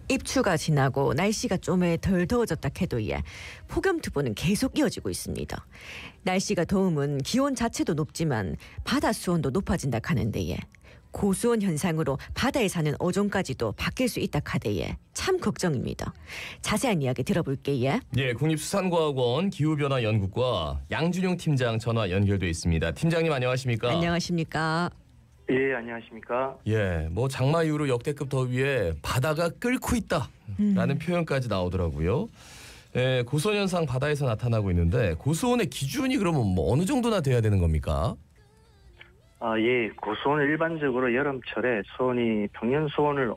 입추가 지나고 날씨가 좀 덜 더워졌다 해도 폭염특보는 계속 이어지고 있습니다. 날씨가 더우면 기온 자체도 높지만 바다 수온도 높아진다 하는데 고수온 현상으로 바다에 사는 어종까지도 바뀔 수 있다 하대에 참 걱정입니다. 자세한 이야기 들어볼게요. 예, 국립수산과학원 기후변화연구과 양준용 팀장 전화 연결돼 있습니다. 팀장님 안녕하십니까? 안녕하십니까? 예, 안녕하십니까? 예, 뭐 장마 이후로 역대급 더위에 바다가 끓고 있다라는 표현까지 나오더라고요. 예, 고수온 현상 바다에서 나타나고 있는데 고수온의 기준이 그러면 뭐 어느 정도나 돼야 되는 겁니까? 예, 고수온은 일반적으로 여름철에 수온이 평년 수온을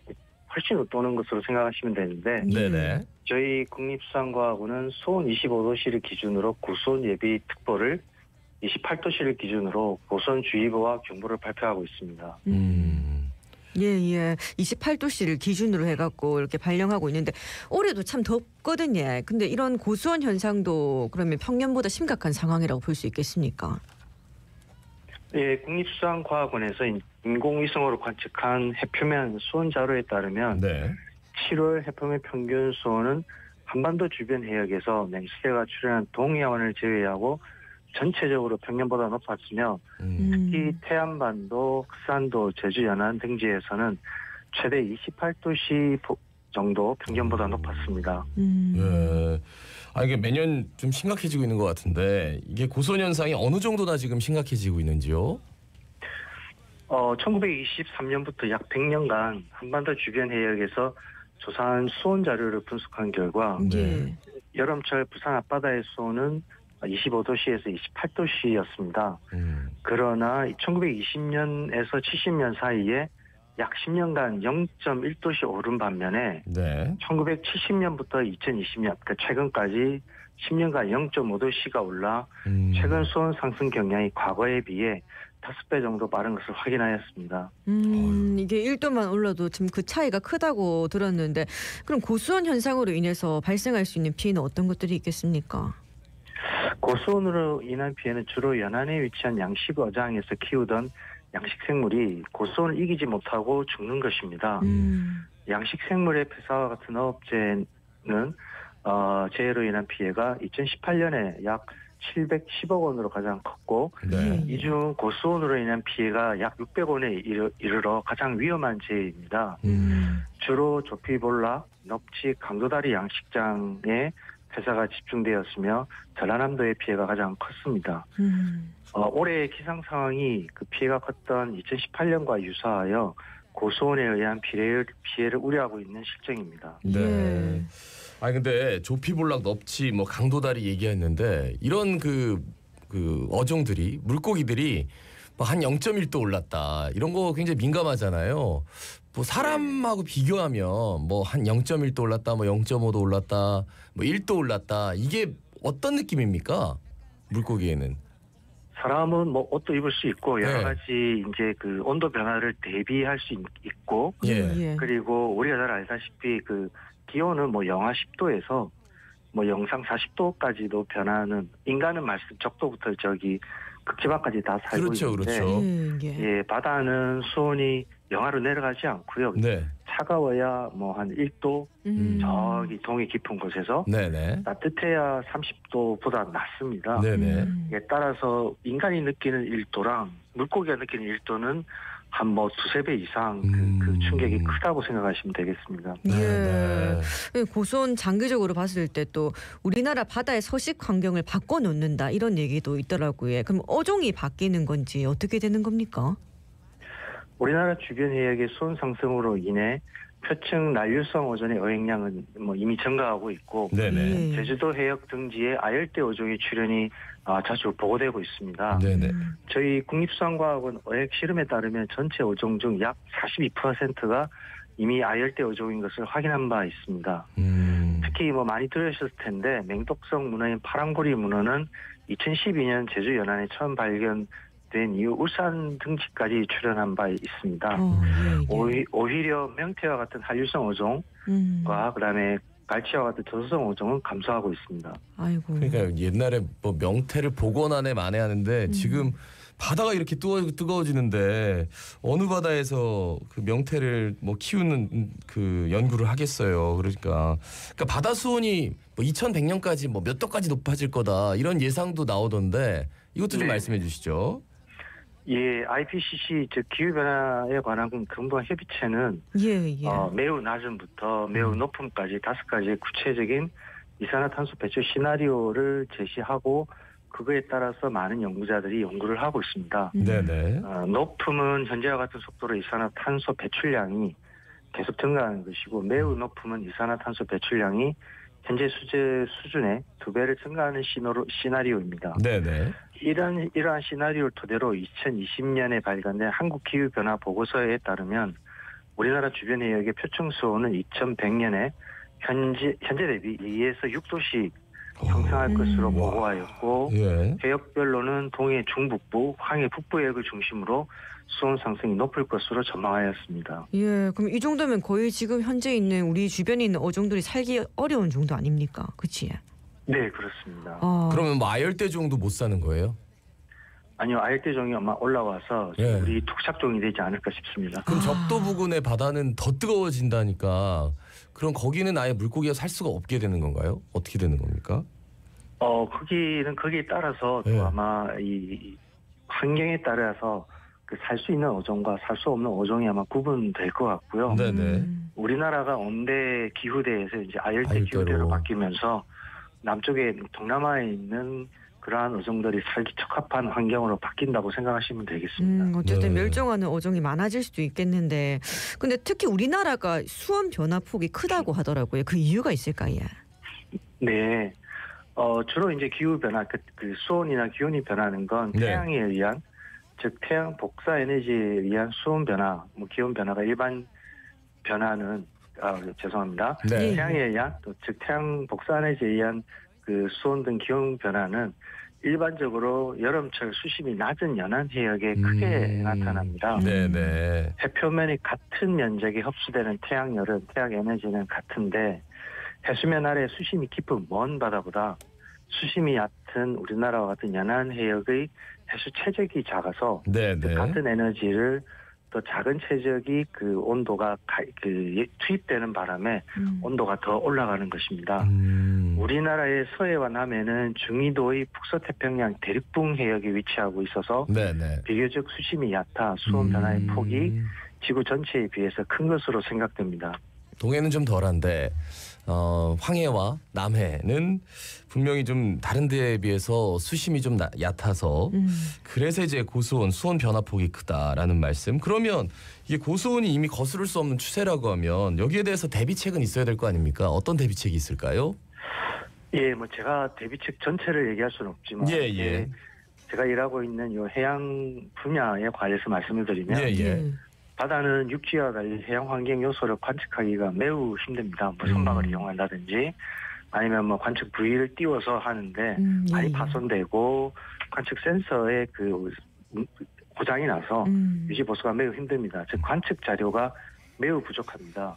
훨씬 웃도는 것으로 생각하시면 되는데, 네네. 저희 국립수산과학원은 수온 25도씨를 기준으로 고수온 예비 특보를 28도씨를 기준으로 고수온주의보와 경보를 발표하고 있습니다. 예. 28도씨를 기준으로 해갖고 이렇게 발령하고 있는데 올해도 참 덥거든요. 근데 이런 고수온 현상도 그러면 평년보다 심각한 상황이라고 볼 수 있겠습니까? 예, 국립수산과학원에서 인공위성으로 관측한 해표면 수온 자료에 따르면 네. 7월 해표면 평균 수온은 한반도 주변 해역에서 냉수대가 출현한 동해안을 제외하고 전체적으로 평년보다 높았으며 특히 태안반도, 흑산도, 제주 연안 등지에서는 최대 28도씨 정도 평년보다 높았습니다. 예. 이게 매년 좀 심각해지고 있는 것 같은데 이게 고수온 현상이 어느 정도나 지금 심각해지고 있는지요? 1923년부터 약 100년간 한반도 주변 해역에서 조사한 수온 자료를 분석한 결과 여름철 부산 앞바다의 수온은 25도씨에서 28도씨였습니다. 그러나 1920년에서 70년 사이에 약 10년간 0.1도씨 오른 반면에 1970년부터 2020년, 그러니까 최근까지 10년간 0.5도씨가 올라 최근 수온 상승 경향이 과거에 비해 5배 정도 빠른 것을 확인하였습니다. 이게 1도만 올라도 지금 그 차이가 크다고 들었는데 그럼 고수온 현상으로 인해서 발생할 수 있는 피해는 어떤 것들이 있겠습니까? 고수온으로 인한 피해는 주로 연안에 위치한 양식 어장에서 키우던 양식생물이 고수온을 이기지 못하고 죽는 것입니다. 양식생물의 폐사와 같은 어업재는 재해로 인한 피해가 2018년에 약 710억 원으로 가장 컸고 이 중 고수온으로 인한 피해가 약 600원에 이르러 가장 위험한 재해입니다. 주로 조피볼락, 넙치, 강도다리 양식장에 폐사가 집중되었으며 전라남도의 피해가 가장 컸습니다. 올해의 기상 상황이 그 피해가 컸던 2018년과 유사하여 고수온에 의한 피해를 우려하고 있는 실정입니다. 네. 근데 조피볼락, 넙치, 뭐 강도다리 얘기했는데 이런 그 어종들이 물고기들이 한 0.1도 올랐다 이런 거 굉장히 민감하잖아요. 뭐 사람하고 비교하면 뭐 한 0.1도 올랐다, 뭐 0.5도 올랐다, 뭐 1도 올랐다 이게 어떤 느낌입니까? 물고기에는 사람은 뭐 옷도 입을 수 있고 여러 가지 이제 그 온도 변화를 대비할 수 있고 그리고 우리가 잘 알다시피 그 기온은 뭐 영하 10도에서 뭐 영상 40도까지도 변하는 인간은 말씀 적도부터 극지방까지 다 살고 있는데 바다는 수온이 영하로 내려가지 않고요. 차가워야 뭐 한 1도 저기 동해 깊은 곳에서 따뜻해야 30도보다 낮습니다. 따라서 인간이 느끼는 1도랑 물고기가 느끼는 1도는 한 뭐 두세 배 이상 그 충격이 크다고 생각하시면 되겠습니다. 고수온 장기적으로 봤을 때 또 우리나라 바다의 서식 환경을 바꿔놓는다 이런 얘기도 있더라고요. 그럼 어종이 바뀌는 건지 어떻게 되는 겁니까? 우리나라 주변 해역의 수온 상승으로 인해 표층 난류성 어종의 어획량은 뭐 이미 증가하고 있고 제주도 해역 등지에 아열대 어종의 출현이 자주 보고되고 있습니다. 저희 국립수산과학원 어획 실험에 따르면 전체 어종 중 약 42%가 이미 아열대 어종인 것을 확인한 바 있습니다. 특히 뭐 많이 들으셨을 텐데 맹독성 문어인 파랑고리 문어는 2012년 제주 연안에 처음 발견된 이후 울산 등지까지 출현한 바 있습니다. 오히려 명태와 같은 한류성 어종과 그다음에 갈치와 같은 저수성 어종은 감소하고 있습니다. 아이고. 그러니까 옛날에 뭐 명태를 복원하네 만회하는데 지금 바다가 이렇게 뜨거워지는데 어느 바다에서 그 명태를 뭐 키우는 그 연구를 하겠어요. 그러니까 바다 수온이 뭐 2100년까지 뭐 몇 도까지 높아질 거다 이런 예상도 나오던데 이것도 좀 말씀해 주시죠. 예, IPCC 즉 기후 변화에 관한 근본 협의체는 매우 낮음부터 매우 높음까지 5가지의 구체적인 이산화탄소 배출 시나리오를 제시하고 그거에 따라서 많은 연구자들이 연구를 하고 있습니다. 네네. 높음은 현재와 같은 속도로 이산화탄소 배출량이 계속 증가하는 것이고 매우 높음은 이산화탄소 배출량이 현재 수준의 2배를 증가하는 시나리오입니다. 네네. 이러한 시나리오를 토대로 2020년에 발간된 한국기후변화 보고서에 따르면 우리나라 주변 해역의 표층 수온은 2100년에 현재 대비 2에서 6도씩 상승할 것으로 보고하였고 해역별로는 동해 중북부, 황해 북부 해역을 중심으로 수온 상승이 높을 것으로 전망하였습니다. 예, 그럼 이 정도면 거의 지금 현재 있는 우리 주변에 있는 어종들이 살기 어려운 정도 아닙니까? 그치? 네, 그렇습니다. 그러면 뭐 아열대 정도 못 사는 거예요? 아니요, 아열대종이 아마 올라와서 우리 토착종이 되지 않을까 싶습니다. 그럼 적도 부근의 바다는 더 뜨거워진다니까 그럼 거기는 아예 물고기가 살 수가 없게 되는 건가요? 어떻게 되는 겁니까? 거기에 따라서 또 아마 이 환경에 따라서 그 살 수 있는 어종과 살 수 없는 어종이 아마 구분될 것 같고요. 네네. 우리나라가 온대 기후대에서 이제 아열대 기후대로 바뀌면서 남쪽에 동남아에 있는 그러한 어종들이 살기 적합한 환경으로 바뀐다고 생각하시면 되겠습니다. 어쨌든 멸종하는 어종이 많아질 수도 있겠는데 근데 특히 우리나라가 수온 변화 폭이 크다고 하더라고요. 그 이유가 있을까요? 네. 주로 이제 기후 변화, 그 수온이나 기온이 변하는 건 태양에 의한, 즉 태양 복사 에너지에 의한 수온 변화, 뭐 기온 변화가 일반 변화는 죄송합니다. 태양에 의한 즉 태양 복사 에너지에 의한 그 수온 등 기온 변화는 일반적으로 여름철 수심이 낮은 연안 해역에 크게 나타납니다. 네네. 해표면이 같은 면적에 흡수되는 태양열은 태양 에너지는 같은데 해수면 아래 수심이 깊은 먼 바다보다 수심이 얕은 우리나라와 같은 연안 해역의 해수 최적이 작아서 같은 에너지를 더 작은 최적이 그 온도가 투입되는 바람에 온도가 더 올라가는 것입니다. 우리나라의 서해와 남해는 중위도의 북서태평양 대륙붕 해역에 위치하고 있어서 비교적 수심이 얕아 수온 변화의 폭이 지구 전체에 비해서 큰 것으로 생각됩니다. 동해는 좀 덜한데 황해와 남해는 분명히 좀 다른 데에 비해서 수심이 좀 얕아서 그래서 이제 고수온, 수온 변화폭이 크다라는 말씀. 그러면 이게 고수온이 이미 거스를 수 없는 추세라고 하면 여기에 대해서 대비책은 있어야 될 거 아닙니까? 어떤 대비책이 있을까요? 예, 뭐 제가 대비책 전체를 얘기할 수는 없지만 제가 일하고 있는 이 해양 분야에 관해서 말씀을 드리면 바다는 육지와 달리 해양 환경 요소를 관측하기가 매우 힘듭니다. 뭐 선박을 이용한다든지 아니면 뭐 관측 부위를 띄워서 하는데 많이 파손되고 관측 센서에 그 고장이 나서 유지 보수가 매우 힘듭니다. 즉 관측 자료가 매우 부족합니다.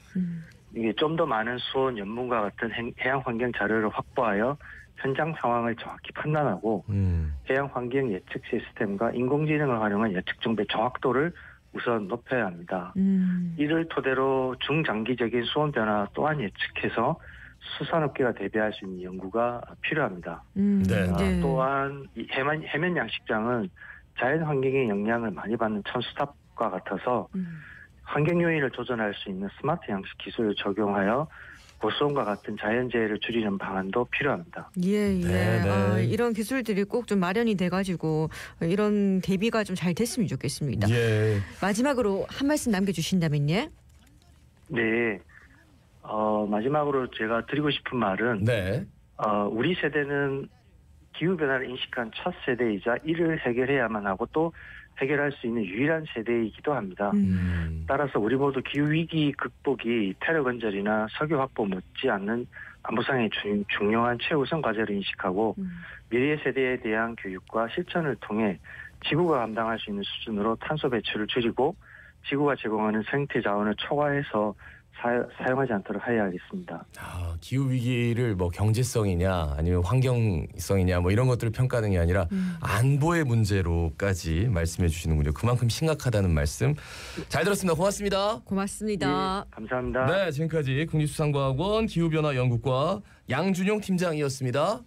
이게 좀 더 많은 수온 연문과 같은 해양 환경 자료를 확보하여 현장 상황을 정확히 판단하고 해양 환경 예측 시스템과 인공지능을 활용한 예측 정보의 정확도를 우선 높여야 합니다. 이를 토대로 중장기적인 수온 변화 또한 예측해서 수산업계가 대비할 수 있는 연구가 필요합니다. 또한 이 해면 양식장은 자연 환경의 영향을 많이 받는 천수탑과 같아서 환경 요인을 조절할 수 있는 스마트 양식 기술을 적용하여 고수온과 같은 자연재해를 줄이는 방안도 필요합니다. 이런 기술들이 꼭 좀 마련이 돼가지고 이런 대비가 좀 잘 됐으면 좋겠습니다. 마지막으로 한 말씀 남겨주신다면요? 네. 마지막으로 제가 드리고 싶은 말은 우리 세대는 기후변화를 인식한 첫 세대이자 이를 해결해야만 하고 또 해결할 수 있는 유일한 세대이기도 합니다. 따라서 우리 모두 기후위기 극복이 테러 건절이나 석유 확보 못지않는 안보상의 중요한 최우선 과제를 인식하고 미래 세대에 대한 교육과 실천을 통해 지구가 감당할 수 있는 수준으로 탄소 배출을 줄이고 지구가 제공하는 생태 자원을 초과해서 사용하지 않도록 해야겠습니다. 기후 위기를 뭐 경제성이냐 아니면 환경성이냐 뭐 이런 것들을 평가하는 게 아니라 안보의 문제로까지 말씀해 주시는군요. 그만큼 심각하다는 말씀 잘 들었습니다. 고맙습니다. 고맙습니다. 예, 감사합니다. 네, 지금까지 국립수산과학원 기후변화연구과 양준용 팀장이었습니다.